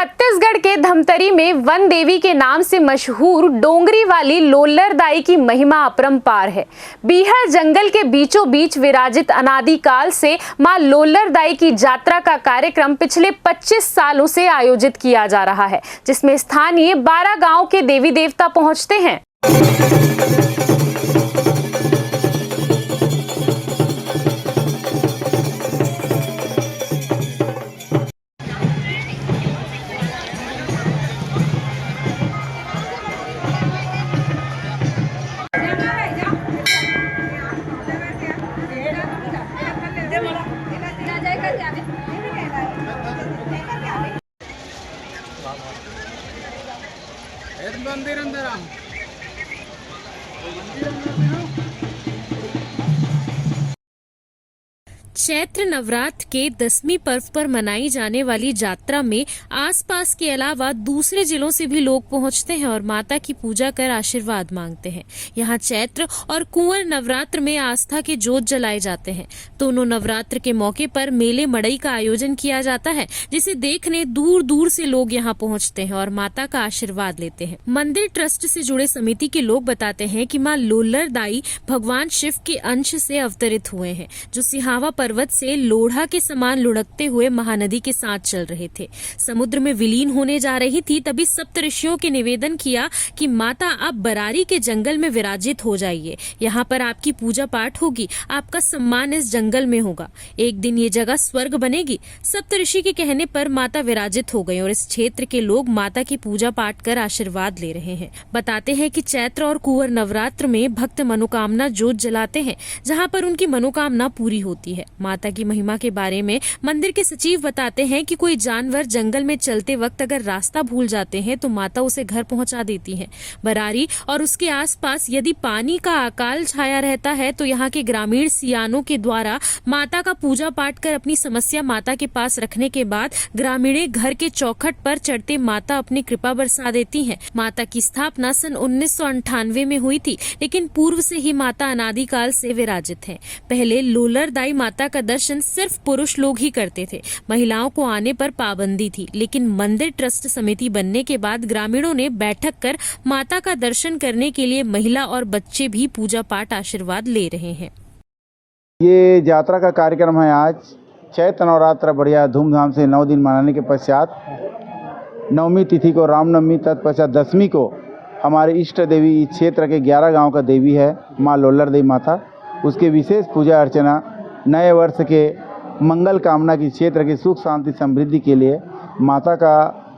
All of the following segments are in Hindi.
छत्तीसगढ़ के धमतरी में वन देवी के नाम से मशहूर डोंगरी वाली लोल्लर दाई की महिमा अपरंपार है। बीहड़ जंगल के बीचों बीच विराजित अनादिकाल से मां लोल्लर दाई की यात्रा का कार्यक्रम पिछले 25 सालों से आयोजित किया जा रहा है, जिसमें स्थानीय 12 गांव के देवी देवता पहुंचते हैं। मंदिर अंदर चैत्र नवरात्र के 10वीं पर्व पर मनाई जाने वाली यात्रा में आसपास के अलावा दूसरे जिलों से भी लोग पहुंचते हैं और माता की पूजा कर आशीर्वाद मांगते हैं। यहां चैत्र और कुंवर नवरात्र में आस्था के जोत जलाए जाते हैं। दोनों नवरात्र के मौके पर मेले मड़ई का आयोजन किया जाता है, जिसे देखने दूर दूर से लोग यहां पहुंचते हैं और माता का आशीर्वाद लेते हैं। मंदिर ट्रस्ट से जुड़े समिति के लोग बताते हैं कि मां लोल्लर दाई भगवान शिव के अंश से अवतरित हुए हैं, जो सिहावा पर्वत से लोढ़ा के समान लुढ़कते हुए महानदी के साथ चल रहे थे। समुद्र में विलीन होने जा रही थी, तभी सप्तऋषियों के निवेदन किया कि माता आप बरारी के जंगल में विराजित हो जाइए, यहाँ पर आपकी पूजा पाठ होगी, आपका सम्मान इस जंगल में होगा, एक दिन ये जगह स्वर्ग बनेगी। सप्तऋषि के कहने पर माता विराजित हो गई और इस क्षेत्र के लोग माता की पूजा पाठ कर आशीर्वाद ले रहे हैं। बताते हैं कि चैत्र और कुंवर नवरात्र में भक्त मनोकामना जोत जलाते हैं, जहाँ पर उनकी मनोकामना पूरी होती है। माता की महिमा के बारे में मंदिर के सचिव बताते हैं कि कोई जानवर जंगल में चलते वक्त अगर रास्ता भूल जाते हैं तो माता उसे घर पहुंचा देती हैं। बरारी और उसके आसपास यदि पानी का अकाल छाया रहता है तो यहाँ के ग्रामीण सियानों के द्वारा माता का पूजा पाठ कर अपनी समस्या माता के पास रखने के बाद ग्रामीण घर के चौखट पर चढ़ते माता अपनी कृपा बरसा देती है। माता की स्थापना सन 1998 में हुई थी, लेकिन पूर्व से ही माता अनादिकाल से विराजित है। पहले लोल्लर दाई माता का दर्शन सिर्फ पुरुष लोग ही करते थे, महिलाओं को आने पर पाबंदी थी, लेकिन मंदिर ट्रस्ट समिति बनने के बाद ग्रामीणों ने बैठक कर माता का दर्शन करने के लिए महिला और बच्चे भी पूजा पाठ आशीर्वाद ले रहे हैं। ये यात्रा का कार्यक्रम है। आज चैत्र नवरात्र बढ़िया धूमधाम से 9 दिन मनाने के पश्चात 9वीं तिथि को रामनवमी, तत्पश्चात 10वीं को हमारे इष्ट देवी इस क्षेत्र के 11 गांव का देवी है माँ लोल्लर देवी माता। उसके विशेष पूजा अर्चना नए वर्ष के मंगल कामना की क्षेत्र की सुख शांति समृद्धि के लिए माता का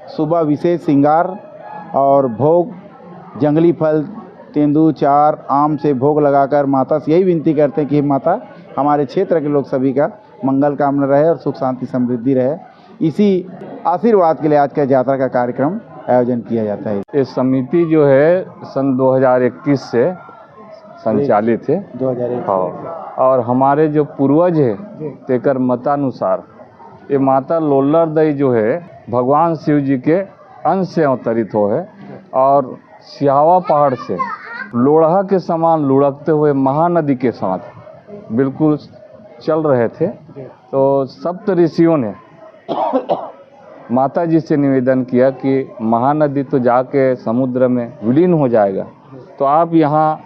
सुबह विशेष श्रृंगार और भोग, जंगली फल, तेंदू, चार, आम से भोग लगाकर माता से यही विनती करते हैं कि माता हमारे क्षेत्र के लोग सभी का मंगल कामना रहे और सुख शांति समृद्धि रहे। इसी आशीर्वाद के लिए आज का यात्रा का कार्यक्रम आयोजन किया जाता है। ये समिति जो है सन 2021 से संचालित है। 2001 और हमारे जो पूर्वज है तेकर मतानुसार ये माता लोल्लर दाई जो है भगवान शिव जी के अंश से अवतरित हो है और सिहावा पहाड़ से लोढ़ा के समान लुढ़कते हुए महानदी के साथ बिल्कुल चल रहे थे। तो सप्त ऋषियों ने माता जी से निवेदन किया कि महानदी तो जाके समुद्र में विलीन हो जाएगा, तो आप यहाँ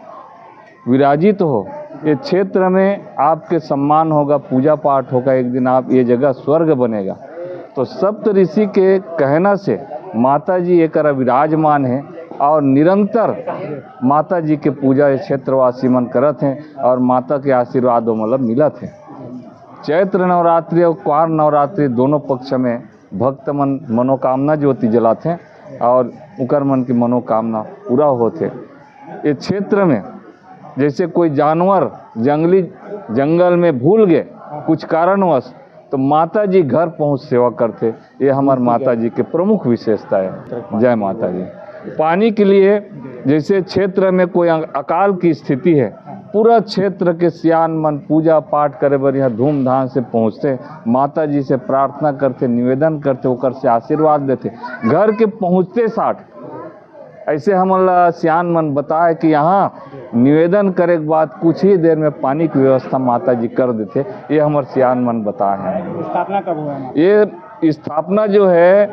विराजित हो, ये क्षेत्र में आपके सम्मान होगा, पूजा पाठ होगा, एक दिन आप ये जगह स्वर्ग बनेगा। तो सप्त ऋषि के कहना से माता जी एक विराजमान है और निरंतर माता जी के पूजा ये क्षेत्रवासी मन करत हैं और माता के आशीर्वाद मतलब मिलत है। चैत्र नवरात्रि और कुंवर नवरात्रि दोनों पक्ष में भक्त मन मनोकामना ज्योति जलाते हैं और उकर मन की मनोकामना पूरा होते। ये क्षेत्र में जैसे कोई जानवर जंगल में भूल गए कुछ कारणवश, तो माता जी घर पहुंच सेवा करते। ये हमारे माता जी के प्रमुख विशेषता है। जय माता जी। पानी के लिए जैसे क्षेत्र में कोई अकाल की स्थिति है, पूरा क्षेत्र के सियान मन पूजा पाठ करे बर यहाँ धूमधाम से पहुँचते, माता जी से प्रार्थना करते, निवेदन करते, ओकर से आशीर्वाद देते। घर के पहुँचते साथ ऐसे हमला सियान मन बताए कि यहाँ निवेदन करे के बाद कुछ ही देर में पानी की व्यवस्था माता जी कर देते। ये हमारे सियान मन बताए हैं। स्थापना कब हुआ? ये स्थापना जो है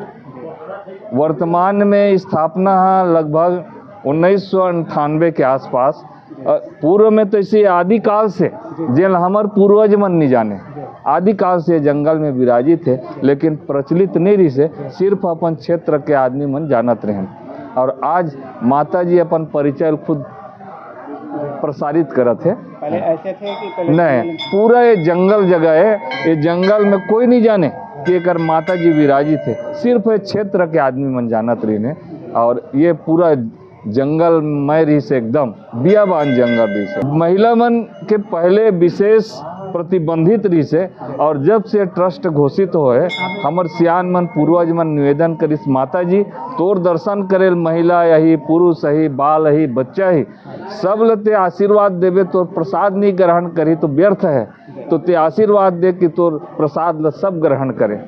वर्तमान में स्थापना लगभग 1998 के आसपास। पूर्व में तो इसे आदिकाल से जेल हमार पूर्वज मन नहीं जाने, आदिकाल से जंगल में विराजित है, लेकिन प्रचलित नहीं रही से सिर्फ अपन क्षेत्र के आदमी मन जानत रहे। और आज माता जी अपन परिचय खुद प्रसारित करत है। पहले ऐसे थे कि पहले नहीं, पूरा ये जंगल जगह है, ये जंगल में कोई नहीं जाने कि एकर माता जी विराजित है, सिर्फ ये क्षेत्र के आदमी मन जानत रही ने। और ये पूरा जंगल में रही से एकदम बियाबान जंगल रही से। महिला मन के पहले विशेष प्रतिबंधित रही से, और जब से ट्रस्ट घोषित होए हमर सियान मन पूर्वज मन निवेदन करिस माता जी तोर दर्शन करे महिला यही पुरुष ही बाल ही बच्चा ही सब लते आशीर्वाद देवे, तोर प्रसाद नहीं ग्रहण करी तो व्यर्थ है, तो ते आशीर्वाद दे कि तोर प्रसाद ल सब ग्रहण करे।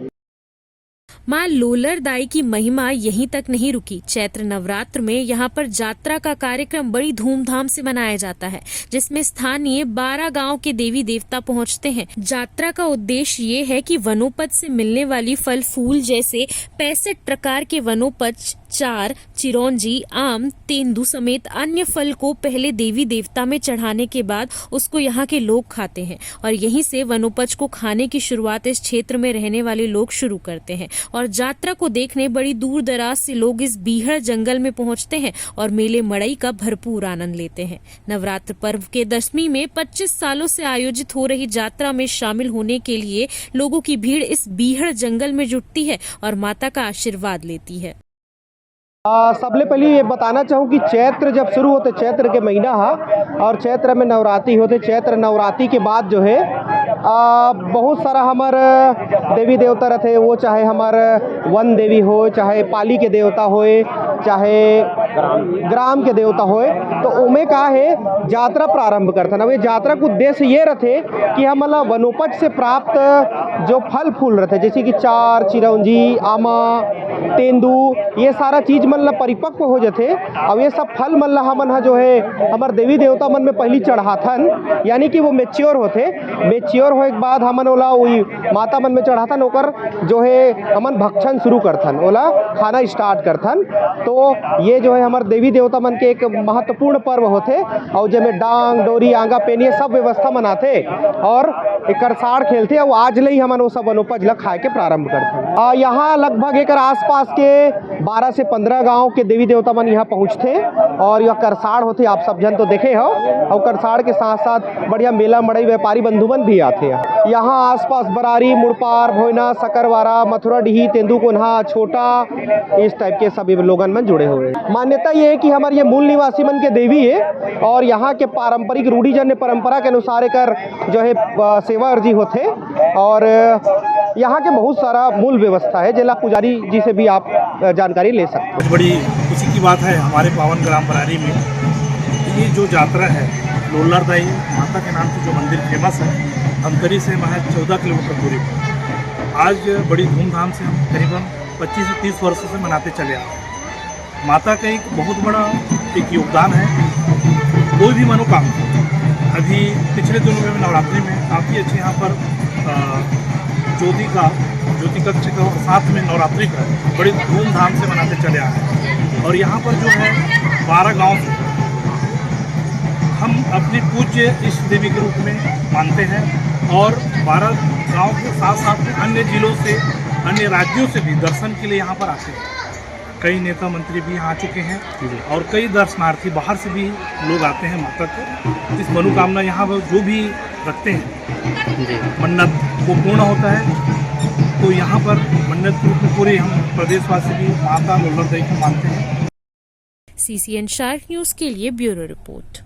मां लोलर दाई की महिमा यहीं तक नहीं रुकी। चैत्र नवरात्र में यहाँ पर जात्रा का कार्यक्रम बड़ी धूमधाम से मनाया जाता है, जिसमें स्थानीय 12 गांव के देवी देवता पहुँचते हैं। जात्रा का उद्देश्य ये है कि वनोपज से मिलने वाली फल फूल जैसे 65 प्रकार के वनोपज, चार, चिरौंजी, आम, तेंदू समेत अन्य फल को पहले देवी देवता में चढ़ाने के बाद उसको यहाँ के लोग खाते हैं, और यहीं से वनोपज को खाने की शुरुआत इस क्षेत्र में रहने वाले लोग शुरू करते हैं। और जात्रा को देखने बड़ी दूर दराज से लोग इस बीहड़ जंगल में पहुंचते हैं और मेले मड़ई का भरपूर आनंद लेते हैं। नवरात्र पर्व के 10वीं में 25 सालों से आयोजित हो रही जात्रा में शामिल होने के लिए लोगों की भीड़ इस बीहड़ जंगल में जुटती है और माता का आशीर्वाद लेती है। सबले पहले ये बताना चाहूँ कि चैत्र जब शुरू होते, चैत्र के महीना है और चैत्र में नवरात्रि होते। चैत्र नवरात्रि के बाद जो है बहुत सारा हमार देवी देवता रहते, वो चाहे हमार वन देवी हो, चाहे पाली के देवता होए, चाहे ग्राम के देवता होए, तो उमें का है यात्रा प्रारंभ करता ना। ये यात्रा का उद्देश्य ये रहते कि हम वनोपज से प्राप्त जो फल फूल रहते, जैसे कि चार, चिरौंजी, आमा, तेंदू, ये सारा चीज मन ला परिपक्व हो जाते। अब ये सब फल मन ला हमन जो है हमार देवी देवता मन में पहली चढ़ाथन, यानी कि वो मेच्योर होते। मेच्योर होए के बाद हमन ओला वही माता मन में चढ़ाथन, ओकर जो है हमन भक्षण शुरू करथन, ओला खाना स्टार्ट करथन। तो ये जो है हमार देवी देवता मन के एक महत्वपूर्ण पर्व होते, और जेमे डांग डोरी आंगा पेनिए सब व्यवस्था मनाते और एक साड़ खेलते। और आज ले हमन वो सब वनोपज ला खाए के प्रारंभ करते। यहाँ लगभग एक आसपास के 12 से 15 गांव के देवी देवता मन यहाँ पहुँचते और यह करसाड़ होते। आप सब जन तो देखे हो, और करसाड़ के साथ साथ बढ़िया मेला मड़ई व्यापारी बंधुमन भी आते हैं। यहाँ आसपास बरारी, मुड़पार, भोयना, सकरवारा, मथुरा डीही, तेंदुकोन्हा, छोटा, इस टाइप के सभी लोगन मन जुड़े हुए। मान्यता ये है कि हमारे ये मूल निवासी मन के देवी है, और यहाँ के पारंपरिक रूढ़िजन्य परंपरा के अनुसार एकर जो है सेवा अर्जी होते। और यहाँ के बहुत सारा मूल व्यवस्था है, जिला पुजारी जी से भी आप जानकारी ले सकते हैं। बड़ी खुशी की बात है हमारे पावन ग्राम बरारी में ये जो यात्रा है लोलर दाई माता के नाम से जो मंदिर फेमस है, अंतरी से महज 14 किलोमीटर दूरी पर आज बड़ी धूमधाम से हम करीबन 25 से 30 वर्षों से मनाते चले आ रहे हैं। माता का एक बहुत बड़ा एक योगदान है। कोई भी मनोकामना, अभी पिछले दिनों में नवरात्रि में काफ़ी अच्छे यहाँ पर ज्योति कक्ष का और साथ में नवरात्रि का बड़ी धूमधाम से मनाते चले आ रहे हैं। और यहाँ पर जो है 12 गांव से हम अपने पूज्य इष्ट देवी के रूप में मानते हैं, और 12 गांव के साथ साथ अन्य जिलों से, अन्य राज्यों से भी दर्शन के लिए यहाँ पर आते हैं। कई नेता मंत्री भी यहाँ आ चुके हैं और कई दर्शनार्थी बाहर से भी लोग आते हैं माता को। इस मनोकामना यहाँ पर जो भी रखते हैं मन्नत वो पूर्ण होता है। तो यहाँ पर मन्नत के रूप में पूरे हम प्रदेशवासी भी माता लोलर दाई को मानते हैं। CCN शार्क न्यूज के लिए ब्यूरो रिपोर्ट।